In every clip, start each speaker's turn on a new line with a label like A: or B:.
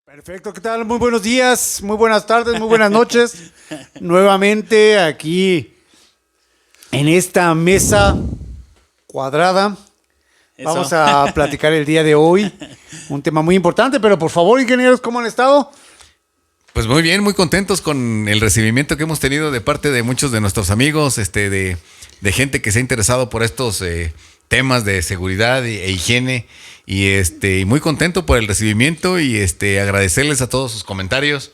A: Perfecto, ¿qué tal? Muy buenos días, muy buenas tardes, muy buenas noches. Nuevamente aquí en esta mesa cuadrada.
B: Eso.
A: Vamos a platicar el día de hoy. Un tema muy importante, pero por favor, ingenieros, ¿cómo han estado?
C: Pues muy bien, muy contentos con el recibimiento que hemos tenido de parte de muchos de nuestros amigos, de gente que se ha interesado por estos temas de seguridad e higiene. Y muy contento por el recibimiento y agradecerles a todos sus comentarios.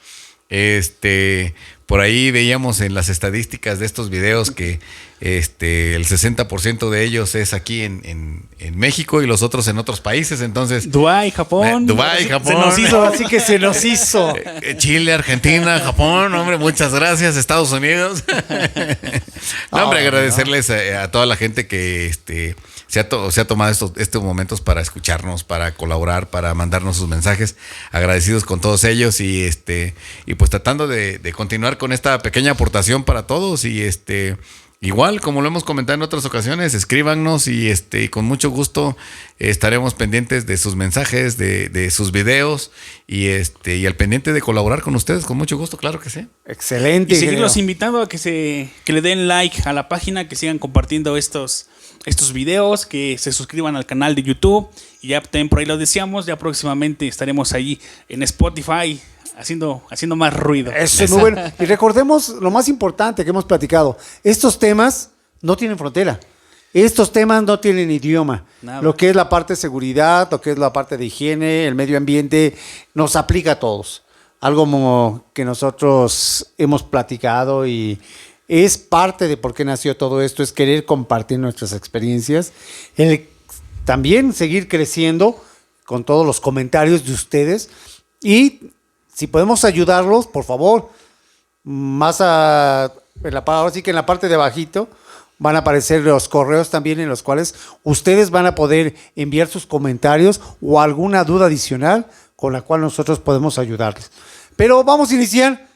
C: Por ahí veíamos en las estadísticas de estos videos que el 60% de ellos es aquí en México y los otros en otros países. Entonces,
B: Dubái, Japón.
C: Japón.
B: Se nos hizo.
A: Así que se nos hizo.
C: Chile, Argentina, Japón, hombre, muchas gracias. Estados Unidos. No, hombre, agradecerles a toda la gente que se ha tomado estos momentos para escucharnos, para colaborar, para mandarnos sus mensajes. Agradecidos con todos ellos y pues tratando de continuar con esta pequeña aportación para todos y igual, como lo hemos comentado en otras ocasiones, escríbanos y con mucho gusto estaremos pendientes de sus mensajes, de sus videos y al pendiente de colaborar con ustedes con mucho gusto, claro que sí.
A: Excelente.
B: Y seguirlos invitando a que le den like a la página, que sigan compartiendo estos videos, que se suscriban al canal de YouTube y ya también por ahí lo deseamos, ya próximamente estaremos ahí en Spotify haciendo más ruido.
A: Eso es muy bueno. Y recordemos lo más importante que hemos platicado. Estos temas no tienen frontera. Estos temas no tienen idioma.
B: Nada.
A: Lo que es la parte de seguridad, lo que es la parte de higiene, el medio ambiente, nos aplica a todos. Algo como que nosotros hemos platicado y es parte de por qué nació todo esto, es querer compartir nuestras experiencias. También seguir creciendo con todos los comentarios de ustedes y si podemos ayudarlos, por favor, ahora sí que en la parte de abajito van a aparecer los correos también en los cuales ustedes van a poder enviar sus comentarios o alguna duda adicional con la cual nosotros podemos ayudarles. Pero vamos a iniciar.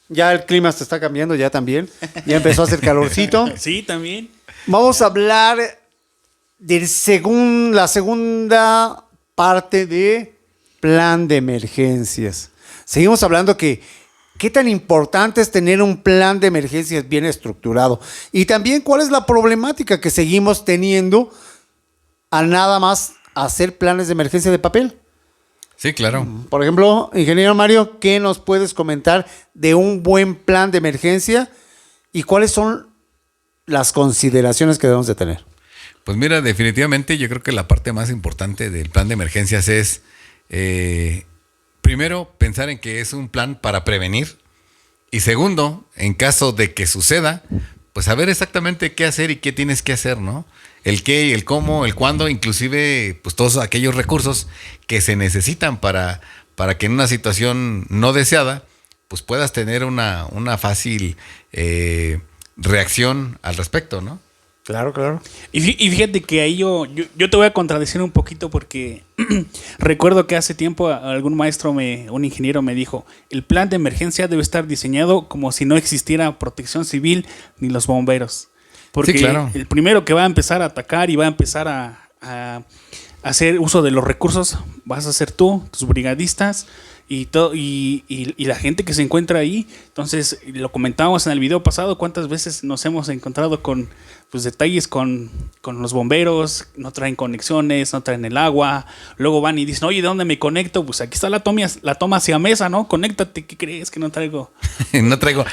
A: Ya el clima se está cambiando, ya también. Ya empezó a hacer calorcito.
B: Sí, también.
A: Vamos a hablar de la segunda parte de plan de emergencias. Seguimos hablando que qué tan importante es tener un plan de emergencias bien estructurado. Y también cuál es la problemática que seguimos teniendo a nada más hacer planes de emergencia de papel.
C: Sí, claro.
A: Por ejemplo, ingeniero Mario, ¿qué nos puedes comentar de un buen plan de emergencia y cuáles son las consideraciones que debemos de tener?
C: Pues mira, definitivamente yo creo que la parte más importante del plan de emergencias es primero, pensar en que es un plan para prevenir y segundo, en caso de que suceda, pues saber exactamente qué hacer y qué tienes que hacer, ¿no? El qué, el cómo, el cuándo, inclusive pues todos aquellos recursos que se necesitan para que en una situación no deseada pues puedas tener una fácil reacción al respecto, ¿no?
A: Claro, claro.
B: Y fíjate que ahí yo te voy a contradecir un poquito porque recuerdo que hace tiempo algún maestro, un ingeniero me dijo, el plan de emergencia debe estar diseñado como si no existiera protección civil ni los bomberos. Porque
C: sí, claro.
B: El primero que va a empezar a atacar y va a empezar a hacer uso de los recursos vas a ser tú, tus brigadistas y la gente que se encuentra ahí. Entonces, lo comentábamos en el video pasado, cuántas veces nos hemos encontrado con detalles con los bomberos, no traen conexiones, no traen el agua, luego van y dicen, oye, ¿de dónde me conecto? Pues aquí está la toma hacia mesa, ¿no? Conéctate, ¿qué crees? Que no traigo.
C: no traigo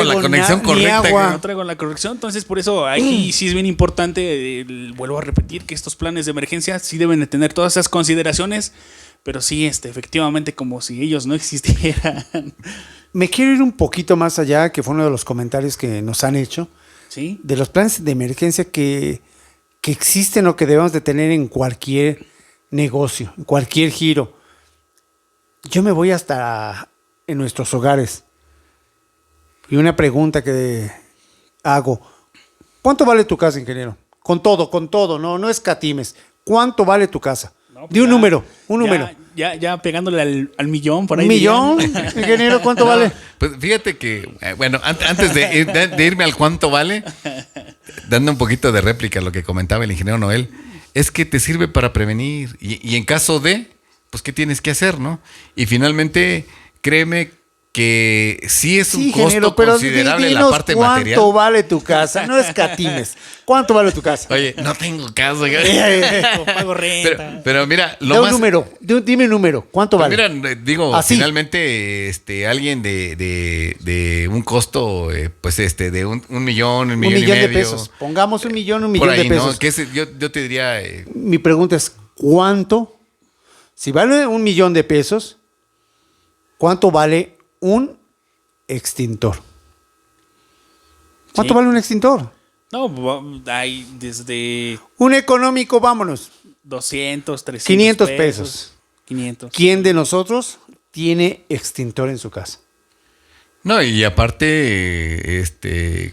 C: la conexión correcta.
B: No traigo la conexión, entonces por eso aquí sí es bien importante, vuelvo a repetir, que estos planes de emergencia sí deben de tener todas esas consideraciones, pero sí, efectivamente, como si ellos no existieran.
A: Me quiero ir un poquito más allá, que fue uno de los comentarios que nos han hecho.
B: ¿Sí? De
A: los planes de emergencia que existen o que debemos de tener en cualquier negocio, en cualquier giro. Yo me voy hasta en nuestros hogares. Y una pregunta que hago, ¿cuánto vale tu casa, ingeniero? Con todo, no escatimes. ¿Cuánto vale tu casa? No, de un número.
B: ya pegándole al millón por ahí.
A: ¿Un millón?
B: dirían.
A: Ingeniero, ¿cuánto vale?
C: Pues fíjate que, bueno, antes de irme al cuánto vale, dando un poquito de réplica a lo que comentaba el ingeniero Noel, es que te sirve para prevenir y en caso de, pues, ¿qué tienes que hacer, no? Y finalmente, créeme que sí es un costo
A: pero
C: considerable la
A: dinos
C: parte material.
A: ¿cuánto vale tu casa? No escatimes. ¿Cuánto vale tu casa?
C: Oye, no tengo casa.
B: Pago renta.
C: Pero mira,
A: Da un número, dime un número. ¿Cuánto
C: pues
A: vale?
C: mira, digo,
A: Así.
C: finalmente, alguien de un costo, pues de un millón, un
A: Un
C: millón y
A: millón de
C: medio.
A: pesos. Pongamos un millón
C: Por ahí,
A: de pesos.
C: ¿no? Que yo te diría,
A: Mi pregunta es, ¿cuánto? Si vale un millón de pesos, ¿cuánto vale un extintor? ¿Cuánto
B: Sí.
A: vale un extintor?
B: No, hay desde
A: Un económico, vámonos.
B: 200, 300
A: 500 pesos.
B: 500.
A: ¿Quién de nosotros tiene extintor en su casa?
C: no, y aparte,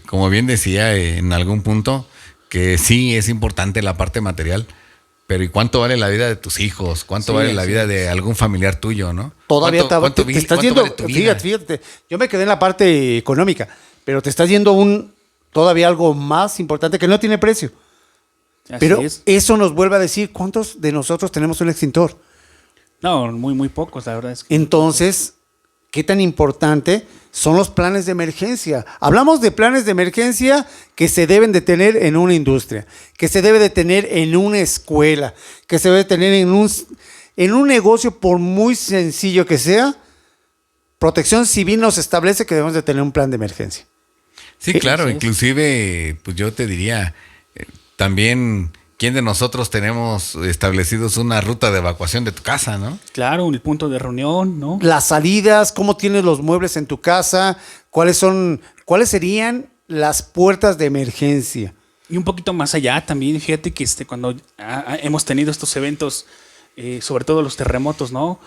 C: como bien decía en algún punto, que sí es importante la parte material, pero ¿y cuánto vale la vida de tus hijos? ¿Cuánto
B: Sí,
C: vale la
B: sí.
C: vida de algún familiar tuyo, no?
A: Todavía
C: ¿Cuánto
A: te estás
C: cuánto
A: yendo,
C: vale tu vida?
A: fíjate, yo me quedé en la parte económica, pero te estás yendo todavía algo más importante que no tiene precio.
B: Así
A: Pero
B: es.
A: eso nos vuelve a decir cuántos de nosotros tenemos un extintor.
B: No, muy pocos, la verdad es que.
A: Entonces, ¿qué tan importante son los planes de emergencia? Hablamos de planes de emergencia que se deben de tener en una industria, que se debe de tener en una escuela, que se debe de tener en un negocio, por muy sencillo que sea. Protección Civil nos establece que debemos de tener un plan de emergencia.
C: Sí, claro,
B: así es.
C: inclusive, pues yo te diría, también, ¿quién de nosotros tenemos establecidos una ruta de evacuación de tu casa, no?
B: Claro, el punto de reunión, ¿no?
A: Las salidas, cómo tienes los muebles en tu casa, cuáles serían las puertas de emergencia.
B: Y un poquito más allá también, fíjate que cuando hemos tenido estos eventos, sobre todo los terremotos, ¿no?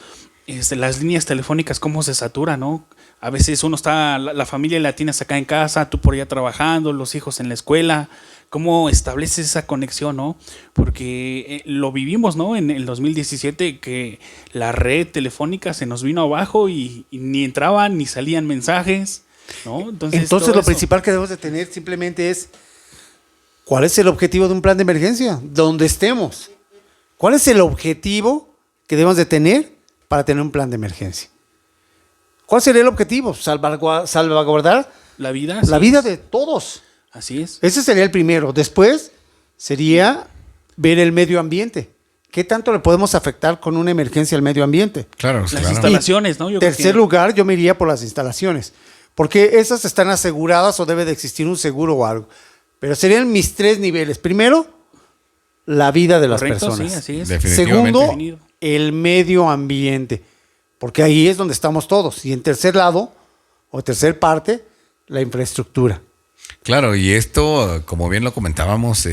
B: Las líneas telefónicas, cómo se saturan, ¿no? A veces uno está, la familia la tienes acá en casa, tú por allá trabajando, los hijos en la escuela. ¿Cómo estableces esa conexión, no? Porque lo vivimos, ¿no? En el 2017, que la red telefónica se nos vino abajo y ni entraban ni salían mensajes, ¿no?
A: Entonces
B: todo
A: lo
B: eso.
A: principal que debemos de tener simplemente es, ¿cuál es el objetivo de un plan de emergencia? Donde estemos. ¿Cuál es el objetivo que debemos de tener para tener un plan de emergencia? ¿Cuál sería el objetivo? Salvaguardar
B: La vida.
A: la
B: sí,
A: vida de todos.
B: Así es.
A: Ese sería el primero. Después sería ver el medio ambiente. ¿Qué tanto le podemos afectar con una emergencia al medio ambiente?
C: Claro,
B: Las
C: claro.
B: instalaciones, ¿no? Yo creo
A: Tercer
B: que-
A: lugar, yo me iría por las instalaciones. Porque esas están aseguradas o debe de existir un seguro o algo. Pero serían mis 3 niveles. Primero, la vida de las
B: Correcto,
A: personas.
B: sí, así es.
C: Definitivamente.
A: Segundo,
B: Definido.
A: el medio ambiente. Porque ahí es donde estamos todos. Y en tercer lado, o tercer parte, la infraestructura.
C: Claro, y esto, como bien lo comentábamos,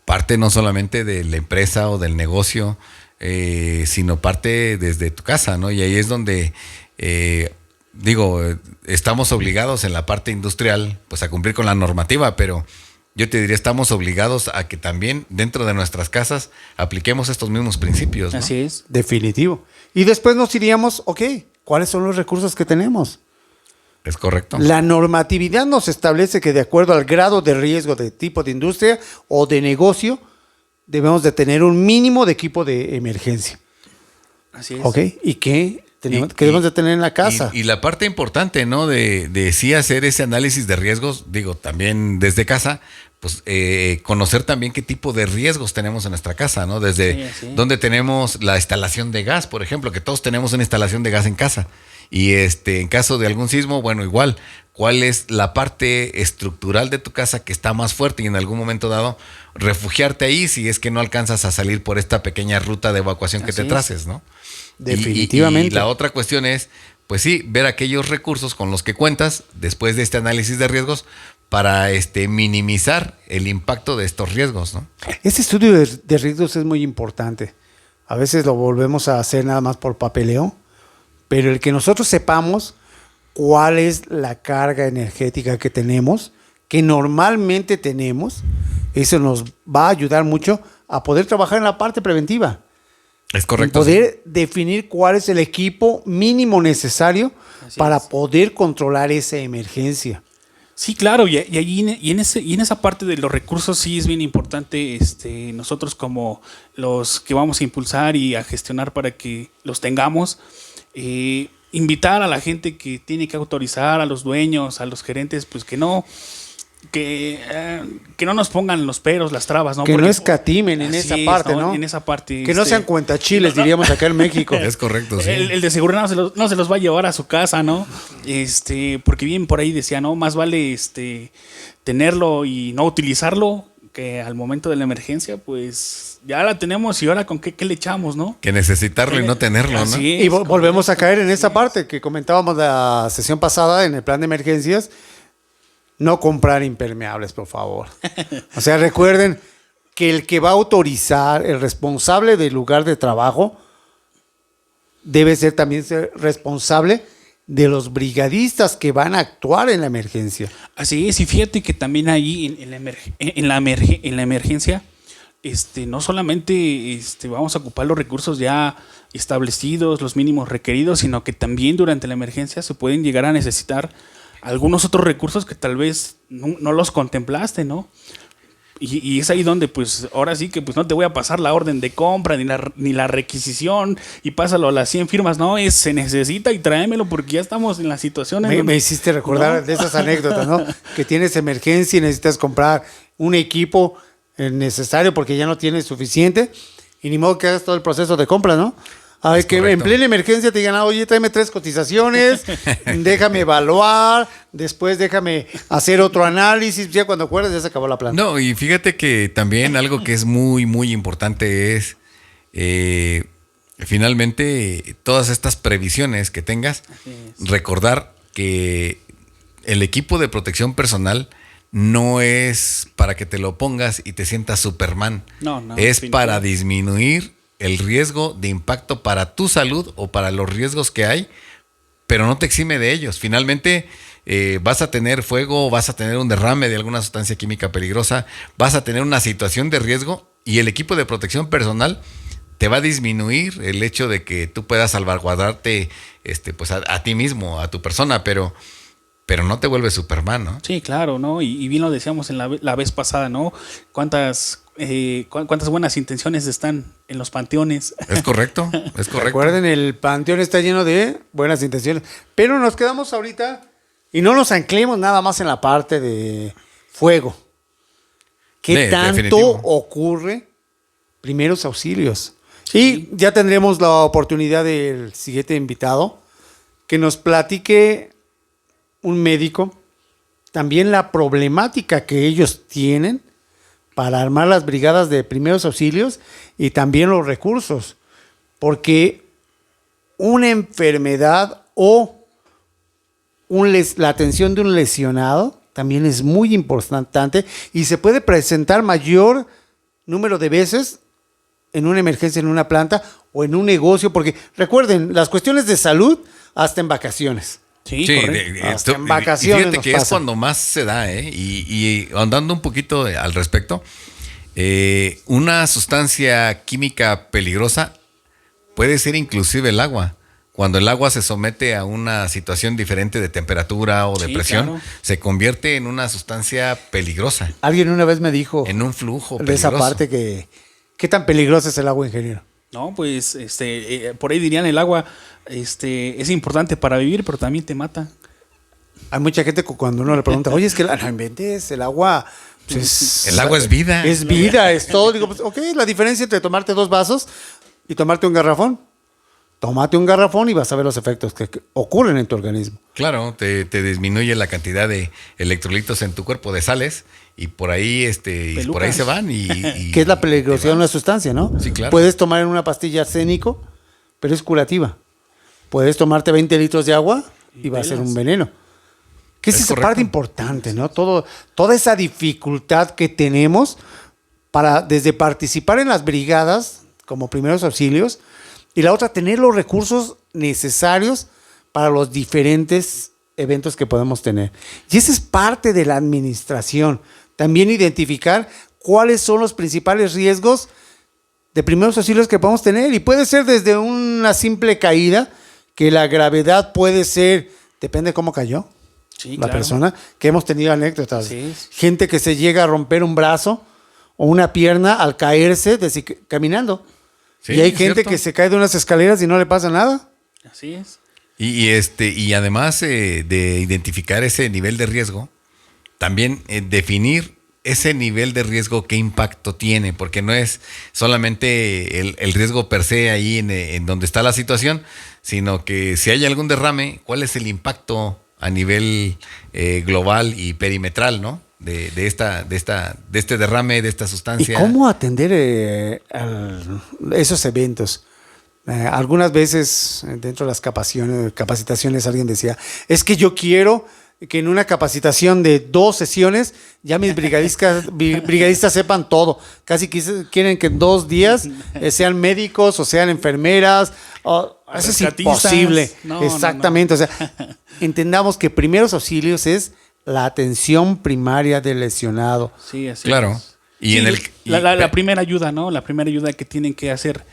C: parte no solamente de la empresa o del negocio, sino parte desde tu casa, ¿no? Y ahí es donde, estamos obligados en la parte industrial, pues a cumplir con la normativa, pero yo te diría, estamos obligados a que también dentro de nuestras casas apliquemos estos mismos principios, ¿no?
B: Así es.
A: Definitivo. Y después nos iríamos, ok, ¿cuáles son los recursos que tenemos?
C: Es correcto.
A: La normatividad nos establece que de acuerdo al grado de riesgo de tipo de industria o de negocio, debemos de tener un mínimo de equipo de emergencia.
B: Así es.
A: ¿Ok? ¿Y qué debemos de tener en la casa?
C: Y la parte importante, ¿no? De sí hacer ese análisis de riesgos, también desde casa, pues conocer también qué tipo de riesgos tenemos en nuestra casa, ¿no? Desde
B: Sí, sí.
C: donde tenemos la instalación de gas, por ejemplo, que todos tenemos una instalación de gas en casa. Y en caso de algún sismo, bueno, igual, ¿cuál es la parte estructural de tu casa que está más fuerte? Y en algún momento dado, refugiarte ahí si es que no alcanzas a salir por esta pequeña ruta de evacuación que
B: Así
C: te
B: es.
C: traces, ¿no?
A: Definitivamente.
C: Y la otra cuestión es, pues sí, ver aquellos recursos con los que cuentas después de este análisis de riesgos para minimizar el impacto de estos riesgos, ¿no?
A: Este estudio de riesgos es muy importante. A veces lo volvemos a hacer nada más por papeleo, pero el que nosotros sepamos cuál es la carga energética que tenemos, que normalmente tenemos, eso nos va a ayudar mucho a poder trabajar en la parte preventiva.
C: Es correcto.
A: Poder definir cuál es el equipo mínimo necesario para poder controlar esa emergencia.
B: Sí, claro, y en esa parte de los recursos sí es bien importante nosotros como los que vamos a impulsar y a gestionar para que los tengamos, invitar a la gente que tiene que autorizar, a los dueños, a los gerentes, pues que no nos pongan los peros, las trabas, ¿no?
A: Que
B: porque
A: no escatimen en esa parte, ¿no?
B: En esa parte.
A: Que no sean cuentachiles, diríamos acá en México.
C: Es correcto, sí.
B: El de seguridad no se los va a llevar a su casa, ¿no? Porque bien por ahí decía, ¿no? Más vale tenerlo y no utilizarlo que al momento de la emergencia, pues ya la tenemos y ahora con qué le echamos, ¿no?
C: Que necesitarlo y no tenerlo, ¿no?
B: Así es.
A: Y volvemos a caer en esa parte que comentábamos la sesión pasada en el plan de emergencias. No comprar impermeables, por favor. O sea, recuerden que el que va a autorizar, el responsable del lugar de trabajo, debe ser también responsable de los brigadistas que van a actuar en la emergencia.
B: Así es, y fíjate que también ahí en la emergencia, no solamente vamos a ocupar los recursos ya establecidos, los mínimos requeridos, sino que también durante la emergencia se pueden llegar a necesitar algunos otros recursos que tal vez no los contemplaste, ¿no? Y es ahí donde, pues, ahora sí que pues no te voy a pasar la orden de compra ni la requisición y pásalo a las 100 firmas, no, se necesita y tráemelo porque ya estamos en la situación.
A: Me hiciste recordar, ¿no?, de esas anécdotas, ¿no? Que tienes emergencia y necesitas comprar un equipo necesario porque ya no tienes suficiente y ni modo que hagas todo el proceso de compra, ¿no? A ver, que en plena emergencia te digan, oye, tráeme 3 cotizaciones, déjame evaluar, después déjame hacer otro análisis. Ya cuando acuerdas ya se acabó la planta.
C: No, y fíjate que también algo que es muy, muy importante es, finalmente, todas estas previsiones que tengas, recordar que el equipo de protección personal no es para que te lo pongas y te sientas Superman.
B: No,
C: es para disminuir el riesgo de impacto para tu salud o para los riesgos que hay, pero no te exime de ellos. Finalmente vas a tener fuego, vas a tener un derrame de alguna sustancia química peligrosa, vas a tener una situación de riesgo y el equipo de protección personal te va a disminuir el hecho de que tú puedas salvaguardarte pues a ti mismo, a tu persona, pero no te vuelves Superman, ¿no?
B: Sí, claro, ¿no? Y bien lo decíamos en la vez pasada, ¿no? Cuántas buenas intenciones están en los panteones.
C: Es correcto, es correcto.
A: Recuerden, el panteón está lleno de buenas intenciones, pero nos quedamos ahorita y no nos anclemos nada más en la parte de fuego. ¿Qué tanto
C: definitivo
A: ocurre primeros auxilios? Sí. Y ya tendremos la oportunidad del siguiente invitado que nos platique, un médico, también la problemática que ellos tienen para armar las brigadas de primeros auxilios y también los recursos, porque una enfermedad o la atención de un lesionado también es muy importante y se puede presentar mayor número de veces en una emergencia, en una planta o en un negocio, porque recuerden, las cuestiones de salud hasta en vacaciones.
B: Sí,
A: en vacaciones.
C: Fíjate que es cuando más se da, y andando un poquito al respecto, una sustancia química peligrosa puede ser inclusive el agua. Cuando el agua se somete a una situación diferente de temperatura o de presión, claro, se convierte en una sustancia peligrosa.
A: Alguien una vez me dijo
C: en un flujo
A: de esa parte que ¿qué tan peligrosa es el agua, ingeniero?
B: No, pues por ahí dirían el agua es importante para vivir, pero también te mata.
A: Hay mucha gente que cuando uno le pregunta, oye, es que no inventes, el agua...
C: Pues el agua es vida.
A: Es vida, es todo. Digo, pues, ok, la diferencia entre tomarte 2 vasos y tomarte un garrafón. Tómate un garrafón y vas a ver los efectos que ocurren en tu organismo.
C: Claro, te disminuye la cantidad de electrolitos en tu cuerpo, de sales, y por ahí por ahí se van.
A: ¿Qué es la peligrosidad de una sustancia, no?
C: Sí, claro.
A: Puedes tomar en una pastilla arsénico, pero es curativa. Puedes tomarte 20 litros de agua y va a ser un veneno. Que es esa parte importante, ¿no? Toda esa dificultad que tenemos para desde participar en las brigadas como primeros auxilios, y la otra, tener los recursos necesarios para los diferentes eventos que podemos tener. Y esa es parte de la administración. También identificar cuáles son los principales riesgos de primeros auxilios que podemos tener. Y puede ser desde una simple caída, que la gravedad puede ser, depende de cómo cayó
B: Sí,
A: la
B: claro.
A: persona, que hemos tenido anécdotas.
B: Sí.
A: Gente que se llega a romper un brazo o una pierna al caerse caminando.
C: Sí,
A: y hay
C: es
A: gente
C: cierto.
A: que se cae de unas escaleras y no le pasa nada.
B: Así es.
C: Y además de identificar ese nivel de riesgo, también definir ese nivel de riesgo, qué impacto tiene, porque no es solamente el riesgo per se ahí en donde está la situación, sino que si hay algún derrame, ¿cuál es el impacto a nivel global y perimetral, ¿no? De este derrame, de esta
A: ¿Y
C: sustancia.
A: cómo atender esos eventos? Algunas veces dentro de las capacitaciones alguien decía, es que yo quiero que en una capacitación de 2 sesiones ya mis brigadistas sepan todo. Casi quieren que en 2 días sean médicos o sean enfermeras. Eso es
B: Rescatistas.
A: imposible.
B: No,
A: Exactamente. O sea, entendamos que primeros auxilios es la atención primaria del lesionado.
B: Sí, así
C: Claro.
B: es.
C: Y
B: Sí,
C: en el
B: la primera ayuda, ¿no? La primera ayuda que tienen que hacer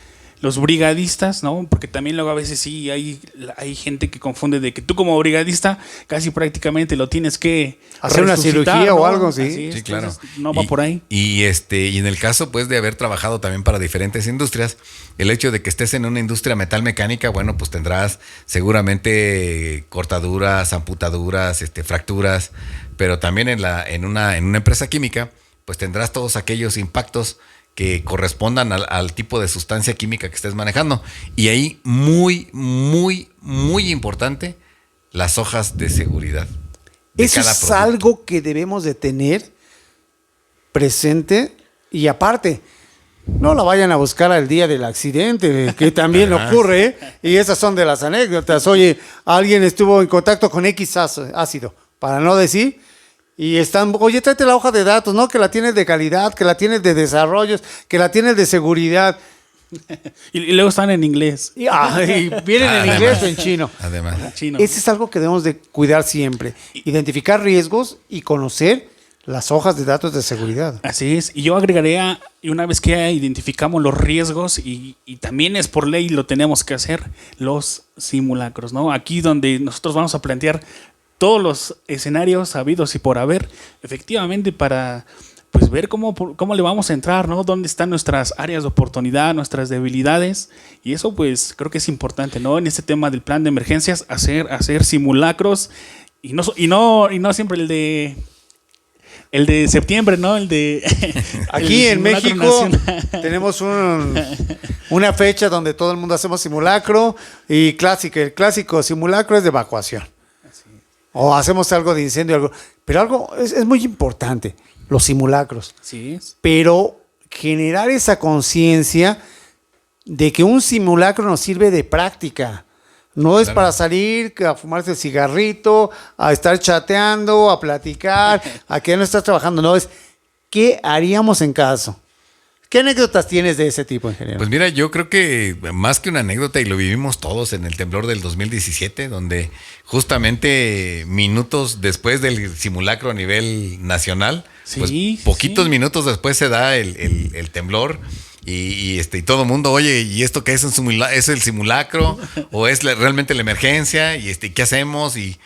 B: los brigadistas, ¿no? Porque también luego a veces sí hay gente que confunde de que tú como brigadista casi prácticamente lo tienes que
A: Hacer una
B: resucitar,
A: cirugía o
B: ¿no?
A: algo, sí.
B: Así es,
C: Sí, claro.
B: entonces, no va por ahí.
C: Y en el caso, pues, de haber trabajado también para diferentes industrias, el hecho de que estés en una industria metalmecánica, bueno, pues tendrás seguramente cortaduras, amputaduras, fracturas, pero también en una empresa química, pues tendrás todos aquellos impactos que correspondan al tipo de sustancia química que estés manejando. Y ahí, muy, muy, muy importante, las hojas de seguridad. De
A: Eso
C: cada
A: es
C: producto.
A: algo que debemos de tener presente y aparte, no la vayan a buscar al día del accidente, que también ocurre, ¿eh? Y esas son de las anécdotas. Oye, alguien estuvo en contacto con X ácido, para no decir, y están, oye, tráete la hoja de datos, ¿no? Que la tienes de calidad, que la tienes de desarrollos, que la tienes de seguridad.
B: Y luego están en inglés.
A: Y vienen en
C: Además.
A: inglés o en chino.
C: Además.
B: Chino.
A: Ese es algo que debemos de cuidar siempre. Identificar riesgos y conocer las hojas de datos de seguridad.
B: Así es. Y yo agregaría, y una vez que identificamos los riesgos, y también es por ley, lo tenemos que hacer, los simulacros, ¿no? Aquí donde nosotros vamos a plantear todos los escenarios habidos y por haber, efectivamente para pues ver cómo le vamos a entrar, ¿no? Dónde están nuestras áreas de oportunidad, nuestras debilidades, y eso pues creo que es importante, ¿no? En este tema del plan de emergencias, hacer simulacros, y no siempre el de septiembre, ¿no?
A: Aquí
B: el
A: en
B: simulacro
A: México
B: nacional.
A: tenemos una fecha donde todo el mundo hacemos simulacro y el clásico simulacro es de evacuación. O hacemos algo de incendio, algo. Pero algo es muy importante, los simulacros.
B: Sí es.
A: Pero generar esa conciencia de que un simulacro nos sirve de práctica. No es
C: Claro.
A: para salir a fumarse el cigarrito, a estar chateando, a platicar, a que no estás trabajando. No, es ¿qué haríamos en caso? ¿Qué anécdotas tienes de ese tipo, ingeniero?
C: Pues mira, yo creo que más que una anécdota, y lo vivimos todos en el temblor del 2017, donde justamente minutos después del simulacro a nivel nacional,
B: Sí,
C: pues
B: sí,
C: poquitos
B: sí.
C: minutos después se da el temblor. Y todo el mundo, oye, ¿y esto qué es? ¿Es el simulacro? ¿O es realmente la emergencia? ¿Y qué hacemos? Y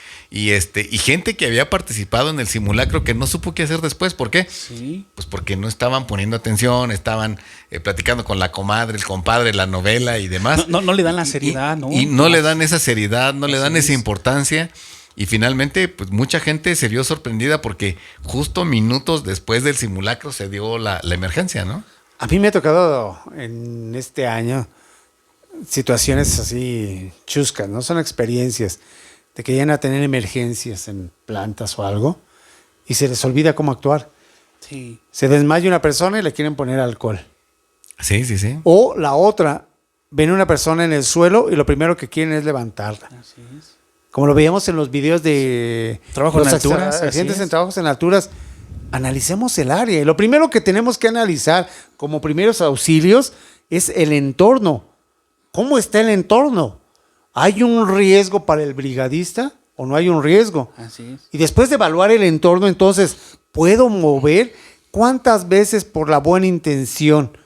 C: gente que había participado en el simulacro que no supo qué hacer después. ¿Por qué?
B: Sí.
C: Pues porque no estaban poniendo atención, estaban platicando con la comadre, el compadre, la novela y demás.
B: No le dan la seriedad, ¿no?
C: Y no le dan esa seriedad, no le dan
B: Así
C: esa
B: es.
C: importancia. Y finalmente, pues mucha gente se vio sorprendida porque justo minutos después del simulacro se dio la emergencia, ¿no?
A: A mí me ha tocado en este año situaciones así chuscas, ¿no? Son experiencias de que llegan a tener emergencias en plantas o algo y se les olvida cómo actuar.
B: Sí.
A: Se desmaya una persona y le quieren poner alcohol.
C: Sí, sí, sí.
A: O la otra, ven una persona en el suelo y lo primero que quieren es levantarla.
B: Así es.
A: Como lo veíamos en los videos de
B: Trabajo en
A: los
B: alturas,
A: accidentes
B: así es.
A: en trabajos en alturas, analicemos el área. Y lo primero que tenemos que analizar como primeros auxilios es el entorno. ¿Cómo está el entorno? ¿Hay un riesgo para el brigadista o no hay un riesgo?
B: Así es.
A: Y después de evaluar el entorno, entonces, ¿puedo mover? ¿Cuántas veces por la buena intención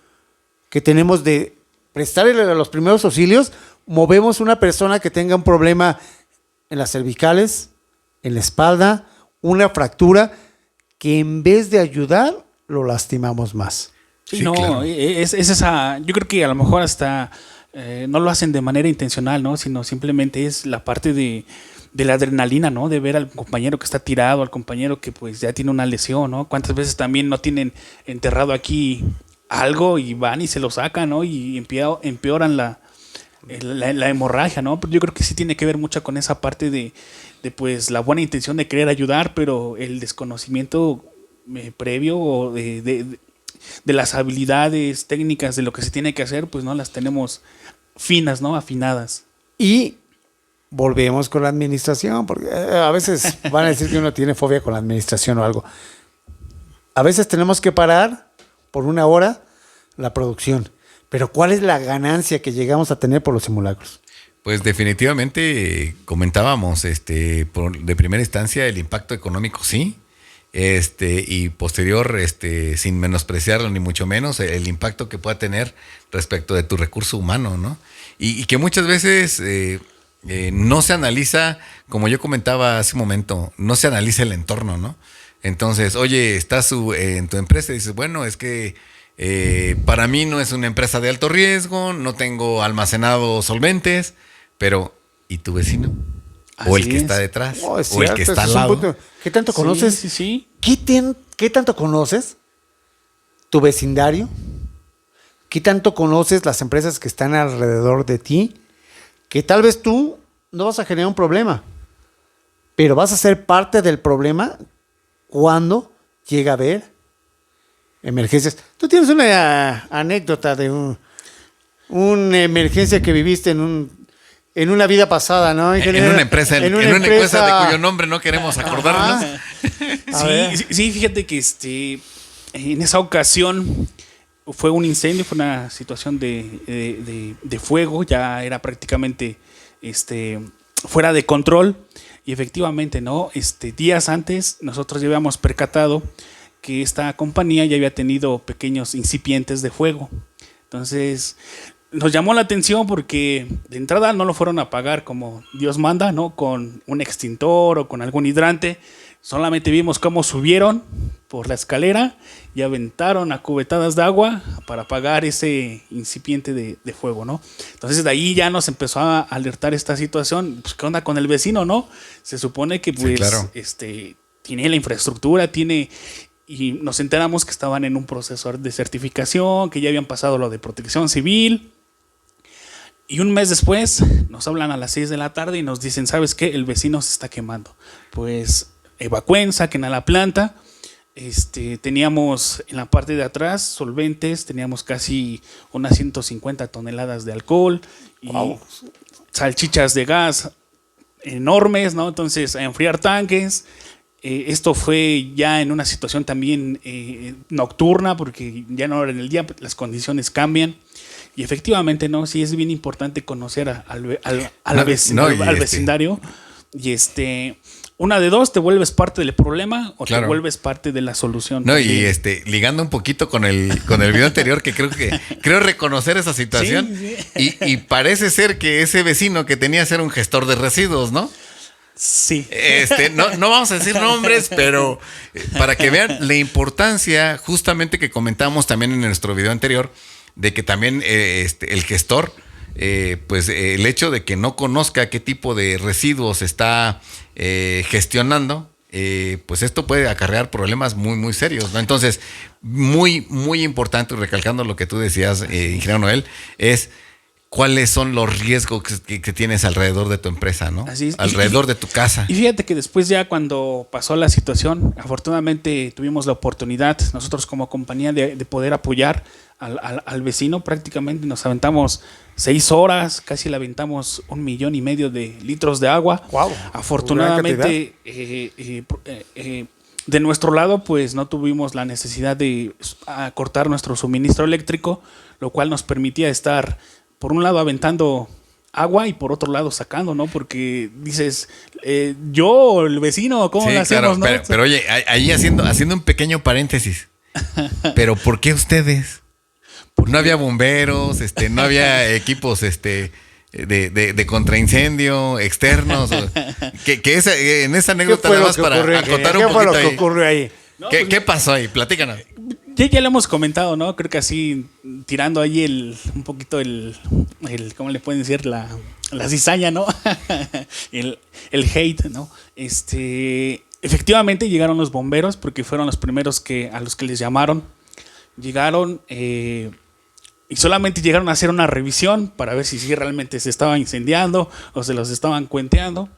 A: que tenemos de prestarle los primeros auxilios, movemos una persona que tenga un problema en las cervicales, en la espalda, una fractura, que en vez de ayudar, lo lastimamos más.
B: Sí,
C: Sí,
B: no,
C: claro.
B: es esa, yo creo que a lo mejor hasta no lo hacen de manera intencional, ¿no? Sino simplemente es la parte de la adrenalina, ¿no? De ver al compañero que está tirado, al compañero que pues ya tiene una lesión, ¿no? Cuántas veces también no tienen enterrado aquí algo y van y se lo sacan, ¿no? Y empeoran la hemorragia, ¿no? Pero yo creo que sí tiene que ver mucho con esa parte de pues la buena intención de querer ayudar, pero el desconocimiento previo o de las habilidades técnicas de lo que se tiene que hacer, pues no las tenemos finas, ¿no? Afinadas.
A: Y volvemos con la administración, porque a veces van a decir que uno tiene fobia con la administración o algo. A veces tenemos que parar por una hora la producción. Pero ¿cuál es la ganancia que llegamos a tener por los simulacros?
C: Pues definitivamente comentábamos de primera instancia el impacto económico, sí. Y posterior, sin menospreciarlo ni mucho menos, el impacto que pueda tener respecto de tu recurso humano, ¿no? Y que muchas veces no se analiza, como yo comentaba hace un momento, no se analiza el entorno, ¿no? Entonces, oye, estás en tu empresa y dices, bueno, es que para mí no es una empresa de alto riesgo, no tengo almacenados solventes, pero ¿y tu vecino? O el
B: Así
C: que
B: es.
C: está detrás,
A: Oh, es
C: o el
A: cierto,
C: que está
A: ese
C: al
A: es un
C: lado.
A: punto. ¿Qué tanto conoces?
B: Sí, sí,
A: ¿Qué tanto conoces tu vecindario? ¿Qué tanto conoces las empresas que están alrededor de ti? Que tal vez tú no vas a generar un problema, pero vas a ser parte del problema cuando llega a haber emergencias. Tú tienes una anécdota de una emergencia que viviste en una vida pasada, ¿no?
C: En una empresa, en una empresa de cuyo nombre no queremos acordarnos.
A: A ver.
B: Sí, fíjate que en esa ocasión fue un incendio, fue una situación de fuego, ya era prácticamente fuera de control. Y efectivamente, ¿no? Días antes nosotros ya habíamos percatado que esta compañía ya había tenido pequeños incipientes de fuego. Entonces, nos llamó la atención porque de entrada no lo fueron a apagar como Dios manda, ¿no? Con un extintor o con algún hidrante. Solamente vimos cómo subieron por la escalera y aventaron a cubetadas de agua para apagar ese incipiente de fuego, ¿no? Entonces de ahí ya nos empezó a alertar esta situación. Pues, ¿qué onda con el vecino, no? Se supone que pues
C: Sí, claro.
B: tiene la infraestructura, y nos enteramos que estaban en un proceso de certificación, que ya habían pasado lo de protección civil. Y un mes después nos hablan a las 6 de la tarde y nos dicen, ¿sabes qué? El vecino se está quemando. Pues evacúen, saquen a la planta. Teníamos en la parte de atrás solventes, teníamos casi unas 150 toneladas de alcohol y salchichas de gas enormes, ¿no? Entonces, a enfriar tanques. Esto fue ya en una situación también nocturna, porque ya no era en el día, las condiciones cambian. Y efectivamente, ¿no? Sí es bien importante conocer al vecindario. Y una de dos, te vuelves parte del problema o
C: Claro.
B: te vuelves parte de la solución.
C: No, y ligando un poquito con el video anterior, que creo reconocer esa situación.
B: Sí,
C: Y parece ser que ese vecino que tenía era un gestor de residuos, ¿no?
B: Sí.
C: No vamos a decir nombres, pero para que vean la importancia, justamente que comentamos también en nuestro video anterior, de que también el gestor, pues el hecho de que no conozca qué tipo de residuos está gestionando, pues esto puede acarrear problemas muy, muy serios, ¿no? Entonces, muy, muy importante, recalcando lo que tú decías, ingeniero Noel, es cuáles son los riesgos que tienes alrededor de tu empresa, ¿no?
B: Así es.
C: Alrededor de tu casa.
B: Y fíjate que después ya cuando pasó la situación, afortunadamente tuvimos la oportunidad, nosotros como compañía, de poder apoyar al vecino. Prácticamente nos aventamos 6 horas, casi le aventamos 1,5 millones de litros de agua.
A: Wow.
B: Afortunadamente, de nuestro lado, pues no tuvimos la necesidad de cortar nuestro suministro eléctrico, lo cual nos permitía estar, por un lado, aventando agua y por otro lado sacando, ¿no? Porque dices, yo, el vecino, ¿cómo
C: Sí,
B: lo hacemos,
C: claro,
B: no?
C: pero oye, ahí haciendo un pequeño paréntesis. ¿Pero por qué ustedes? no había bomberos, no había equipos de contraincendio externos. En esa anécdota nada más para acotar un poquito. ¿Qué fue lo que
A: ocurrió ahí?
B: No,
C: ¿Qué pasó ahí? Platícanos.
B: Ya lo hemos comentado, ¿no? Creo que así, tirando ahí un poquito ¿cómo le pueden decir? La cizaña, ¿no? el hate, ¿no? Efectivamente llegaron los bomberos porque fueron los primeros a los que les llamaron. Llegaron y solamente llegaron a hacer una revisión para ver si realmente se estaba incendiando o se los estaban cuenteando.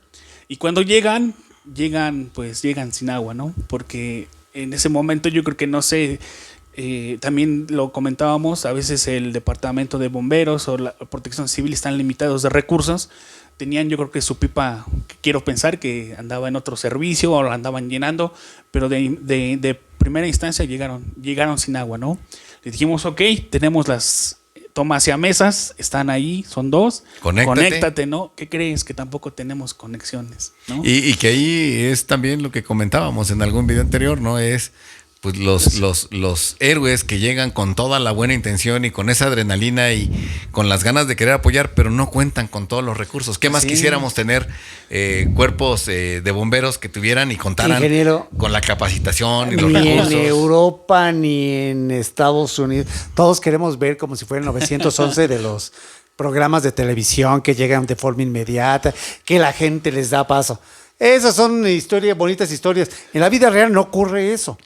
B: Y cuando llegan sin agua, ¿no? Porque en ese momento yo creo que no sé, también lo comentábamos, a veces el departamento de bomberos o la protección civil están limitados de recursos. Tenían, yo creo que su pipa, quiero pensar que andaba en otro servicio o la andaban llenando, pero de primera instancia llegaron sin agua, ¿no? Le dijimos, ok, tenemos las tomas hacia mesas, están ahí, son 2. Conéctate, ¿no? ¿Qué crees? Que tampoco tenemos conexiones, ¿no?
C: Y que ahí es también lo que comentábamos en algún video anterior, ¿no? Es pues los héroes que llegan con toda la buena intención y con esa adrenalina y con las ganas de querer apoyar, pero no cuentan con todos los recursos. ¿Qué más quisiéramos tener cuerpos de bomberos que tuvieran y contaran con la capacitación y los recursos?
A: Ni en Europa ni en Estados Unidos. Todos queremos ver como si fuera el 911 de los programas de televisión que llegan de forma inmediata, que la gente les da paso. Esas son bonitas historias. En la vida real no ocurre eso.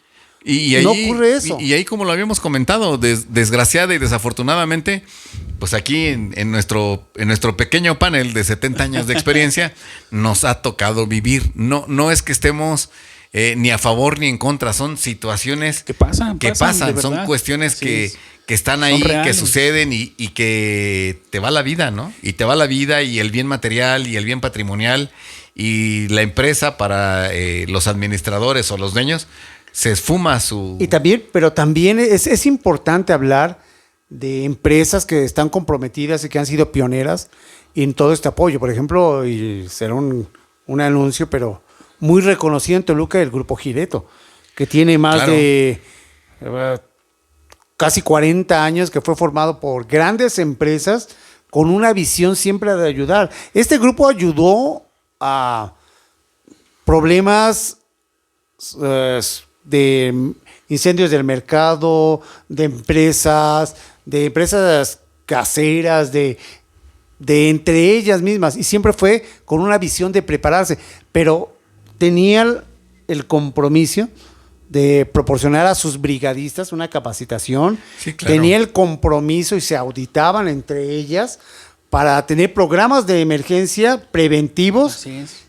C: Y ahí,
A: no ocurre eso.
C: Y ahí, como lo habíamos comentado, desgraciada y desafortunadamente, pues aquí en nuestro pequeño panel de 70 años de experiencia, nos ha tocado vivir. No es que estemos ni a favor ni en contra, son situaciones
B: que pasan,
C: son cuestiones que están ahí, que suceden y que te va la vida, ¿no? Y te va la vida y el bien material y el bien patrimonial y la empresa para los administradores o los dueños. Se esfuma
A: Pero también es importante hablar de empresas que están comprometidas y que han sido pioneras en todo este apoyo. Por ejemplo, y será un anuncio, pero muy reconocido en Toluca, el Grupo Gireto, que tiene más de casi 40 años, que fue formado por grandes empresas con una visión siempre de ayudar. Este grupo ayudó a problemas de incendios del mercado, de empresas caseras, de entre ellas mismas, y siempre fue con una visión de prepararse, pero tenía el compromiso de proporcionar a sus brigadistas una capacitación, tenía el compromiso y se auditaban entre ellas para tener programas de emergencia preventivos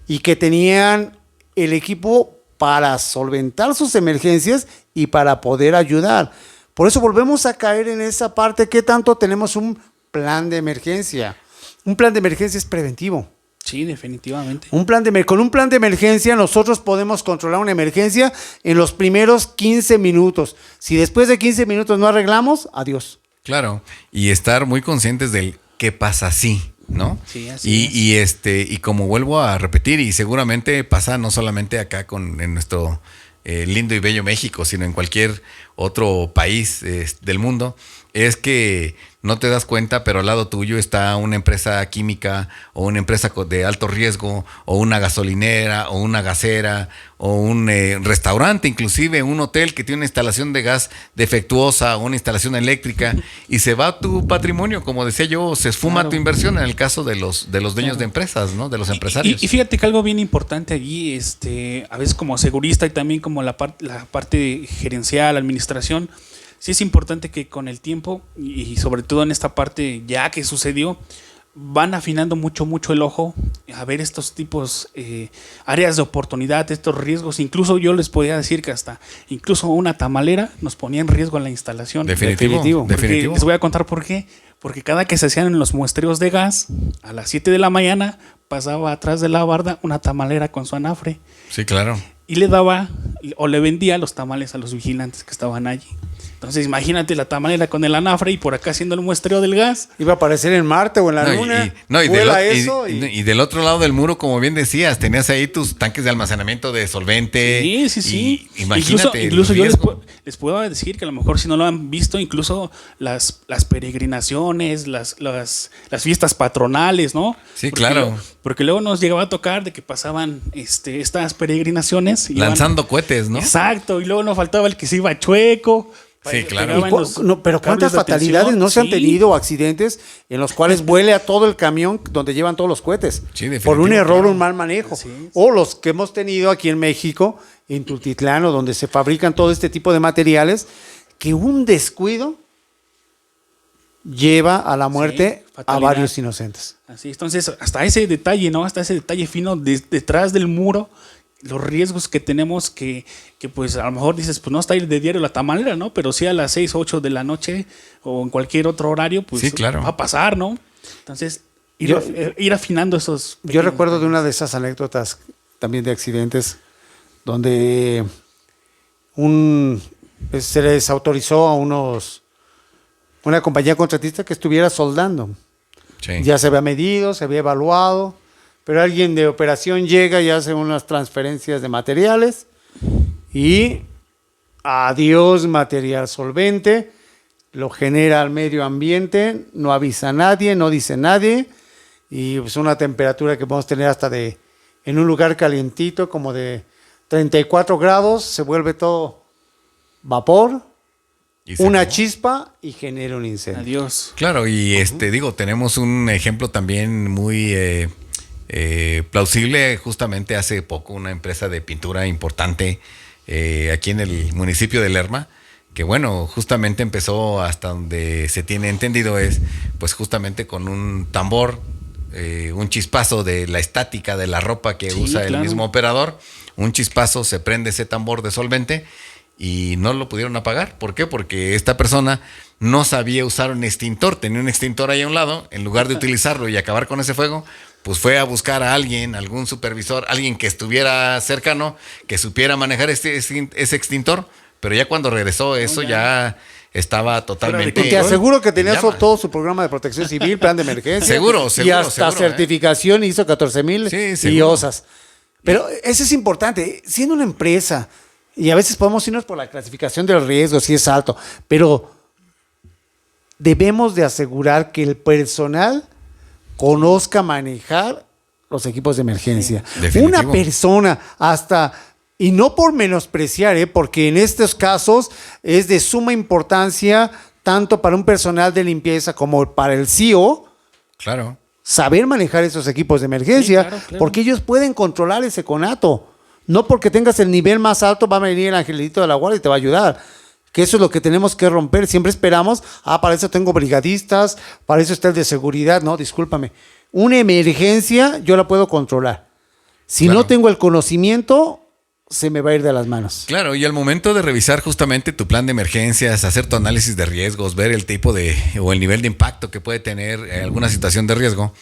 A: y que tenían el equipo para solventar sus emergencias y para poder ayudar. Por eso volvemos a caer en esa parte que tanto tenemos un plan de emergencia. Un plan de emergencia es preventivo.
B: Sí, definitivamente.
A: Con un plan de emergencia nosotros podemos controlar una emergencia en los primeros 15 minutos. Si después de 15 minutos no arreglamos, adiós.
C: Claro, y estar muy conscientes del qué pasa si, ¿no?
B: Sí, así
C: es. Y como vuelvo a repetir, y seguramente pasa no solamente acá en nuestro lindo y bello México, sino en cualquier otro país del mundo, es que no te das cuenta, pero al lado tuyo está una empresa química o una empresa de alto riesgo o una gasolinera o una gasera o un restaurante, inclusive un hotel que tiene una instalación de gas defectuosa o una instalación eléctrica y se va tu patrimonio, como decía yo, se esfuma tu inversión en el caso de los dueños de empresas, ¿no? De los empresarios.
B: Y fíjate que algo bien importante allí, a veces como segurista y también como la parte gerencial, administración, sí es importante que con el tiempo y sobre todo en esta parte ya que sucedió, van afinando mucho el ojo a ver estos tipos, áreas de oportunidad, estos riesgos. Incluso yo les podía decir que incluso una tamalera nos ponía en riesgo en la instalación.
C: Definitivo.
B: Les voy a contar por qué. Porque cada que se hacían los muestreos de gas, a las 7 de la mañana pasaba atrás de la barda una tamalera con su anafre.
C: Sí, claro.
B: Y le daba o le vendía los tamales a los vigilantes que estaban allí. Entonces imagínate la tamalera con el anafre y por acá haciendo el muestreo del gas.
A: Iba a aparecer en Marte o en la Luna.
C: Y del otro lado del muro, como bien decías, tenías ahí tus tanques de almacenamiento de solvente.
B: Sí.
C: Imagínate.
B: Incluso yo les puedo decir que a lo mejor si no lo han visto, incluso las peregrinaciones, las fiestas patronales, ¿no?
C: Sí, claro.
B: Porque luego nos llegaba a tocar de que pasaban estas peregrinaciones.
C: Lanzando cohetes, ¿no?
B: Exacto, y luego nos faltaba el que se iba chueco.
C: Sí, claro.
A: Pero ¿cuántas fatalidades no se han tenido, accidentes en los cuales vuele a todo el camión donde llevan todos los cohetes?
C: Sí,
A: por un error,
B: claro.
A: un mal manejo.
B: Sí.
A: O los que hemos tenido aquí en México, en Tultitlán, donde se fabrican todo este tipo de materiales, que un descuido lleva a la muerte a varios inocentes.
B: Así, entonces, hasta ese detalle, ¿no? Hasta ese detalle fino detrás del muro, los riesgos que tenemos que pues a lo mejor dices, pues no está ir de diario la tamalera, ¿no? Pero sí a las 6 o 8 de la noche o en cualquier otro horario, pues
C: sí, claro.
B: va a pasar, ¿no? Entonces, ir afinando esos...
A: Yo recuerdo de una de esas anécdotas también de accidentes donde se les autorizó a una compañía contratista que estuviera soldando.
C: Sí.
A: Ya se había medido, se había evaluado, pero alguien de operación llega y hace unas transferencias de materiales y adiós material solvente, lo genera al medio ambiente, no avisa a nadie, no dice nadie, y pues una temperatura que podemos tener hasta en un lugar calientito como de 34 grados, se vuelve todo vapor, una chispa y genera un incendio.
B: Adiós.
C: Claro, y tenemos un ejemplo también muy plausible. Justamente hace poco una empresa de pintura importante aquí en el municipio de Lerma, que bueno, justamente empezó, hasta donde se tiene entendido, es pues justamente con un tambor, un chispazo de la estática de la ropa que usa el mismo operador, un chispazo, se prende ese tambor de solvente y no lo pudieron apagar. ¿Por qué? Porque esta persona no sabía usar un extintor, tenía un extintor ahí a un lado, en lugar de utilizarlo y acabar con ese fuego, pues fue a buscar a alguien, algún supervisor, alguien que estuviera cercano, que supiera manejar ese extintor, pero ya cuando regresó eso ya estaba totalmente...
A: Y te aseguro que tenía todo su programa de protección civil, plan de emergencia.
C: Seguro.
A: Y hasta certificación ISO 14000 y OSAS. Pero eso es importante, siendo una empresa, y a veces podemos irnos por la clasificación del riesgo, si es alto, pero debemos de asegurar que el personal conozca manejar los equipos de emergencia.
C: Sí,
A: una persona y no por menospreciar, porque en estos casos es de suma importancia tanto para un personal de limpieza como para el CEO.
C: Claro.
A: Saber manejar esos equipos de emergencia,
B: claro.
A: porque ellos pueden controlar ese conato. No porque tengas el nivel más alto va a venir el angelito de la guardia y te va a ayudar. Que eso es lo que tenemos que romper. Siempre esperamos, para eso tengo brigadistas, para eso está el de seguridad. No, discúlpame. Una emergencia yo la puedo controlar. Si no tengo el conocimiento, se me va a ir de las manos.
C: Claro, y al momento de revisar justamente tu plan de emergencias, hacer tu análisis de riesgos, ver el tipo o el nivel de impacto que puede tener alguna situación de riesgo,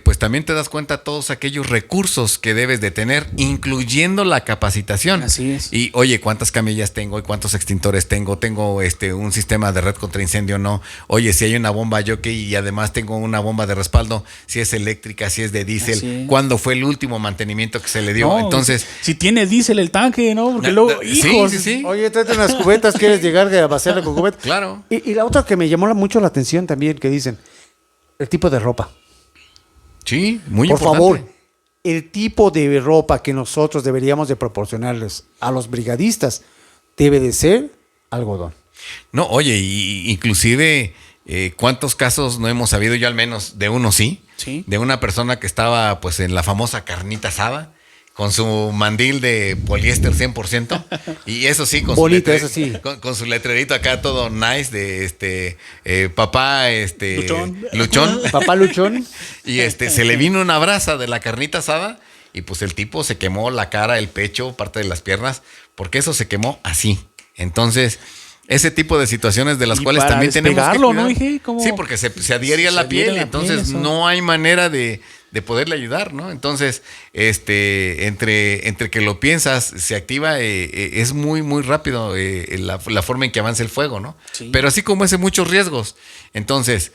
C: pues también te das cuenta de todos aquellos recursos que debes de tener, incluyendo la capacitación.
B: Así es.
C: Y oye, ¿cuántas camillas tengo y cuántos extintores tengo? ¿Tengo un sistema de red contra incendio o no? Oye, si hay una bomba jockey y además tengo una bomba de respaldo, si es eléctrica, si es de diésel, ¿cuándo fue el último mantenimiento que se le dio?
B: No,
C: entonces,
B: si tiene diésel el tanque, ¿no? Porque luego, hijos.
C: Sí.
A: Oye, tráete unas cubetas, ¿quieres llegar a vaciarle con cubetas?
C: Claro.
A: Y la otra que me llamó mucho la atención también, que dicen, el tipo de ropa.
C: Sí, muy
A: Por
C: importante.
A: favor, el tipo de ropa que nosotros deberíamos de proporcionarles a los brigadistas debe de ser algodón.
C: No, oye, inclusive, ¿cuántos casos no hemos sabido? Yo al menos de uno sí. De una persona que estaba pues en la famosa carnita asada, con su mandil de poliéster 100%, y eso sí, con
A: bonito,
C: con su letrerito acá todo nice de papá luchón.
A: Papá luchón.
C: Y se le vino una brasa de la carnita asada y pues el tipo se quemó la cara, el pecho, parte de las piernas, porque eso se quemó así. Entonces, ese tipo de situaciones de las cuales también tenemos que cuidar.
B: ¿no?
C: Sí, porque se adhiere a la piel, entonces no hay manera de de poderle ayudar, ¿no? Entonces, entre que lo piensas, se activa, es muy, muy rápido la forma en que avanza el fuego, ¿no?
B: Sí.
C: Pero así como ese, muchos riesgos. Entonces,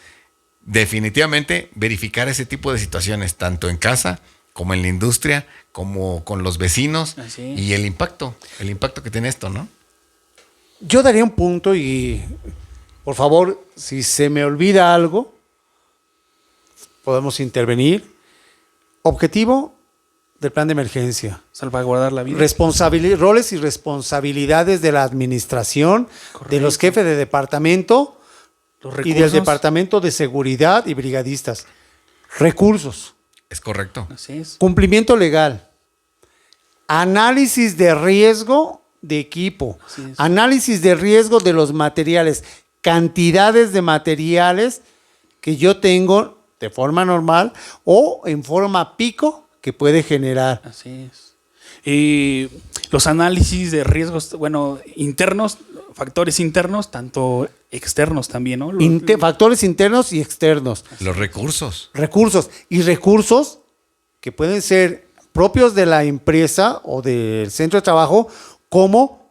C: definitivamente, verificar ese tipo de situaciones, tanto en casa, como en la industria, como con los vecinos,
B: Así es.
C: y el impacto que tiene esto, ¿no?
A: Yo daría un punto y, por favor, si se me olvida algo, podemos intervenir. Objetivo del plan de emergencia.
B: Salvaguardar la vida.
A: Roles y responsabilidades de la administración, de los
B: Correcto.
A: jefes de departamento
B: Los
A: y del
B: recursos.
A: departamento de seguridad y brigadistas. Recursos,
C: Es correcto.
B: Así es.
A: cumplimiento legal, análisis de riesgo de equipo,
B: Así es.
A: análisis de riesgo de los materiales, cantidades de materiales que yo tengo de forma normal o en forma pico que puede generar.
B: Así es. Y los análisis de riesgos, bueno, internos, factores internos, tanto externos también, ¿no?
A: Factores internos y externos.
C: Los recursos.
A: Recursos. Y recursos que pueden ser propios de la empresa o del centro de trabajo, como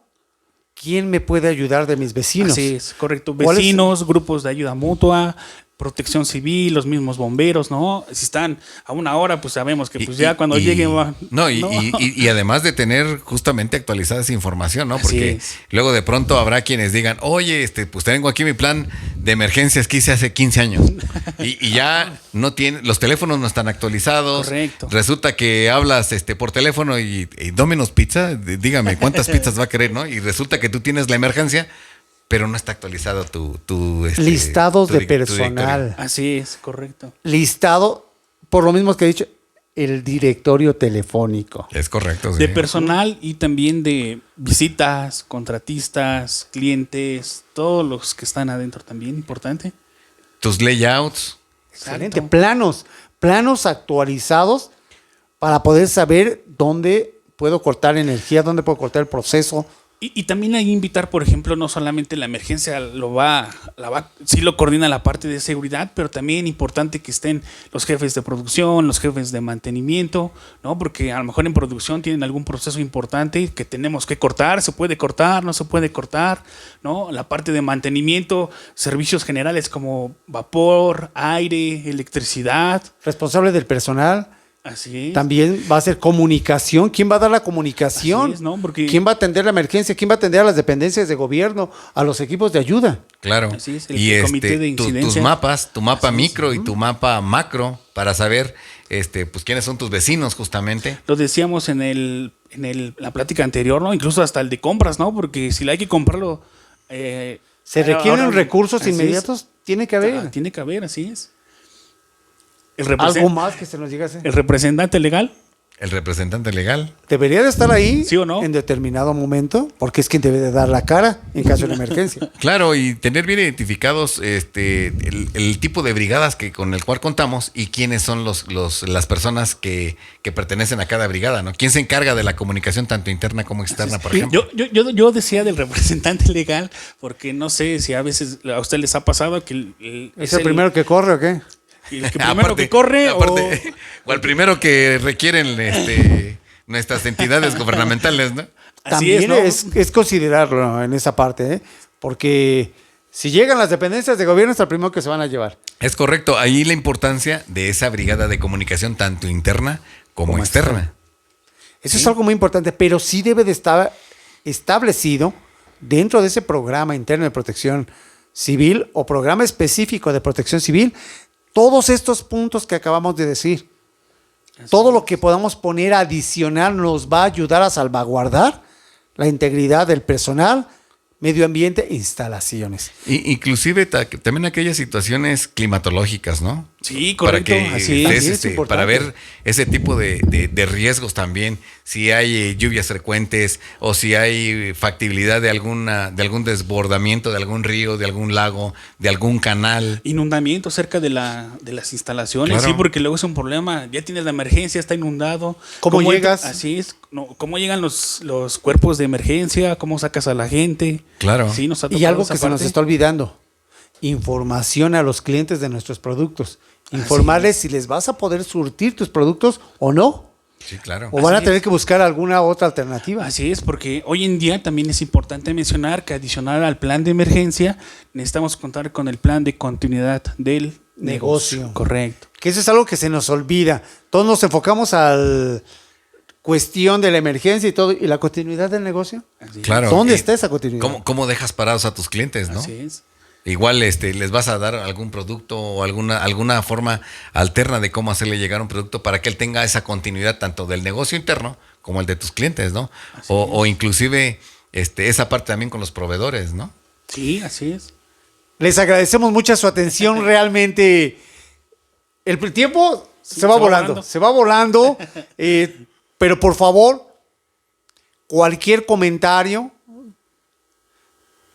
A: quién me puede ayudar de mis vecinos.
B: Así es, correcto.
A: ¿Cuál es?
B: Vecinos, grupos de ayuda mutua, protección civil, los mismos bomberos, ¿no? Si están a una hora, pues sabemos que pues ya cuando lleguen va.
C: No, y además de tener justamente actualizada esa información, ¿no?
B: Así
C: Porque
B: es.
C: luego de pronto habrá quienes digan, oye, pues tengo aquí mi plan de emergencias que hice hace 15 años. Y ya no tiene, los teléfonos no están actualizados.
B: Correcto.
C: Resulta que hablas por teléfono y Domino's Pizza, dígame cuántas pizzas va a querer, ¿no? Y resulta que tú tienes la emergencia, pero no está actualizado tu
A: Listados
C: tu
A: de
C: di- tu
A: personal.
C: directorio.
B: Así es, correcto.
A: Listado, por lo mismo que he dicho, el directorio telefónico.
C: Es correcto.
B: De
C: sí.
B: personal y también de visitas, contratistas, clientes, todos los que están adentro también, importante.
C: Tus layouts.
A: Excelente.
B: Exacto.
A: Planos actualizados para poder saber dónde puedo cortar energía, dónde puedo cortar el proceso.
B: Y también hay invitar, por ejemplo, no solamente la emergencia sí lo coordina la parte de seguridad, pero también importante que estén los jefes de producción, los jefes de mantenimiento, ¿no? Porque a lo mejor en producción tienen algún proceso importante que tenemos que cortar, se puede cortar, no se puede cortar, ¿no? La parte de mantenimiento, servicios generales como vapor, aire, electricidad,
A: Responsable del personal.
B: así es.
A: También va a ser comunicación. ¿Quién va a dar la comunicación?
B: Así es, ¿no? Porque-
A: ¿Quién va a atender la emergencia? ¿Quién va a atender a las dependencias de gobierno, a los equipos de ayuda?
C: Claro.
B: Así es, el
C: y
B: comité de
C: tus
B: incidencia.
C: mapas, tu mapa
B: Así es.
C: micro y tu mapa macro para saber pues quiénes son tus vecinos justamente.
B: Lo decíamos en la plática anterior, ¿no? Incluso hasta el de compras, ¿no? Porque si hay que comprarlo.
A: Se requieren
B: ahora-
A: recursos
B: así es.
A: inmediatos. Tiene que haber.
B: Tiene que haber, así es.
A: Algo más que se nos llegase.
B: El representante legal.
C: El representante legal.
A: Debería de estar ahí
B: ¿Sí o no?
A: en determinado momento, porque es quien debe de dar la cara en caso de emergencia.
C: Claro, y tener bien identificados el tipo de brigadas con el cual contamos y quiénes son las personas que pertenecen a cada brigada, ¿no? ¿Quién se encarga de la comunicación tanto interna como externa, por ejemplo?
B: Yo decía del representante legal, porque no sé si a veces a usted les ha pasado que
A: ¿Es el primero que corre o qué?
B: el que primero que corre
C: o el primero que requieren nuestras entidades gubernamentales, ¿no?
B: Así es,
A: También
B: ¿no?
A: es considerarlo en esa parte, ¿eh? Porque si llegan las dependencias de gobierno es el primero que se van a llevar.
C: Es correcto. Ahí la importancia de esa brigada de comunicación tanto interna como externa.
A: Eso es algo muy importante, pero sí debe de estar establecido dentro de ese programa interno de protección civil o programa específico de protección civil todos estos puntos que acabamos de decir. Todo lo que podamos poner adicional nos va a ayudar a salvaguardar la integridad del personal, medio ambiente e instalaciones.
C: Inclusive también aquellas situaciones climatológicas, ¿no?
B: Sí, correcto.
C: Para que
B: Así
C: estés,
A: es importante.
C: para ver ese tipo de riesgos también, si hay lluvias frecuentes o si hay factibilidad de algún desbordamiento de algún río, de algún lago, de algún canal.
B: Inundamiento cerca de las instalaciones,
C: Claro.
B: sí, porque luego es un problema. Ya tienes la emergencia, está inundado.
A: ¿Cómo llegas?
B: Así es. No, ¿cómo llegan los cuerpos de emergencia? ¿Cómo sacas a la gente?
C: Claro.
B: Sí, nos ha
A: Y
B: tocado
A: algo
B: esa
A: que se nos
B: parte.
A: está olvidando, información a los clientes de nuestros productos. informarles si les vas a poder surtir tus productos o no.
C: Sí, claro.
A: O van a
B: Así
A: tener
B: es.
A: que buscar alguna otra alternativa.
B: Así es, porque hoy en día también es importante mencionar que adicional al plan de emergencia, necesitamos contar con el plan de continuidad del negocio. Correcto.
A: Que eso es algo que se nos olvida. Todos nos enfocamos a la cuestión de la emergencia y todo. ¿Y la continuidad del negocio?
B: Así es.
C: Claro.
A: ¿Dónde
C: y
A: está esa continuidad?
C: ¿Cómo dejas parados a tus clientes, no?
B: Así es.
C: Igual les vas a dar algún producto o alguna forma alterna de cómo hacerle llegar un producto para que él tenga esa continuidad tanto del negocio interno como el de tus clientes, ¿no? O inclusive esa parte también con los proveedores, ¿no?
B: Sí, así es.
A: Les agradecemos mucho su atención. Realmente el tiempo se va volando. Se va volando. Pero por favor, cualquier comentario,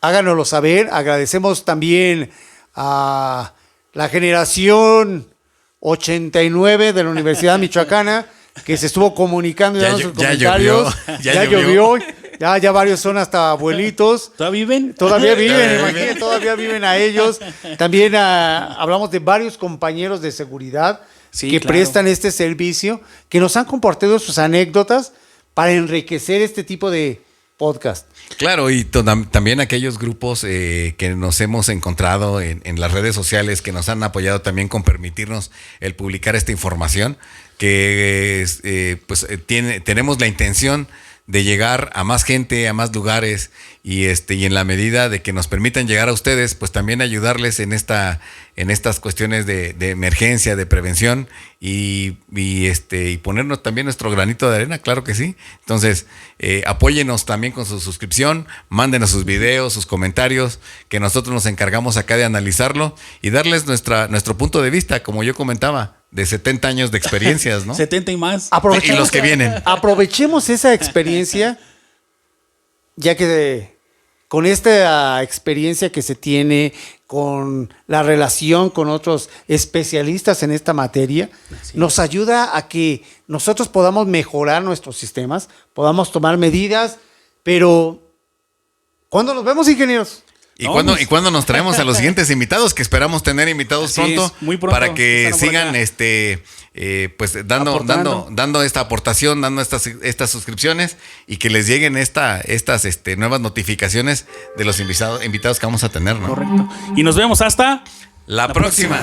A: háganoslo saber. Agradecemos también a la generación 89 de la Universidad Michoacana que se estuvo comunicando y dando sus comentarios.
C: Ya llovió.
A: Ya varios son hasta abuelitos.
B: ¿Todavía viven?
A: Todavía viven, imagínate, todavía viven a ellos. También hablamos de varios compañeros de seguridad
B: Sí,
A: que
B: claro.
A: prestan este servicio, que nos han compartido sus anécdotas para enriquecer este tipo de podcast.
C: Claro, y también aquellos grupos que nos hemos encontrado en las redes sociales, que nos han apoyado también con permitirnos el publicar esta información, que tenemos la intención de llegar a más gente, a más lugares, y en la medida de que nos permitan llegar a ustedes, pues también ayudarles en estas cuestiones de emergencia, de prevención, y ponernos también nuestro granito de arena, claro que sí. Entonces, apóyenos también con su suscripción, mándenos sus videos, sus comentarios, que nosotros nos encargamos acá de analizarlo y darles nuestro punto de vista, como yo comentaba, de 70 años de experiencias, ¿no?
B: 70 y más.
C: Y los que vienen.
A: Aprovechemos esa experiencia, ya que con esta experiencia que se tiene, con la relación con otros especialistas en esta materia, nos ayuda a que nosotros podamos mejorar nuestros sistemas, podamos tomar medidas, pero ¿cuándo nos vemos, ingenieros?
C: ¿Y cuándo nos traemos a los siguientes invitados? Que esperamos tener invitados
B: Así
C: pronto,
B: es, muy pronto,
C: para que
B: están por
C: sigan
B: acá.
C: dando esta aportación, dando estas suscripciones, y que les lleguen estas nuevas notificaciones de los invitados que vamos a tener, ¿no?
B: Correcto. Y nos vemos hasta
C: La próxima.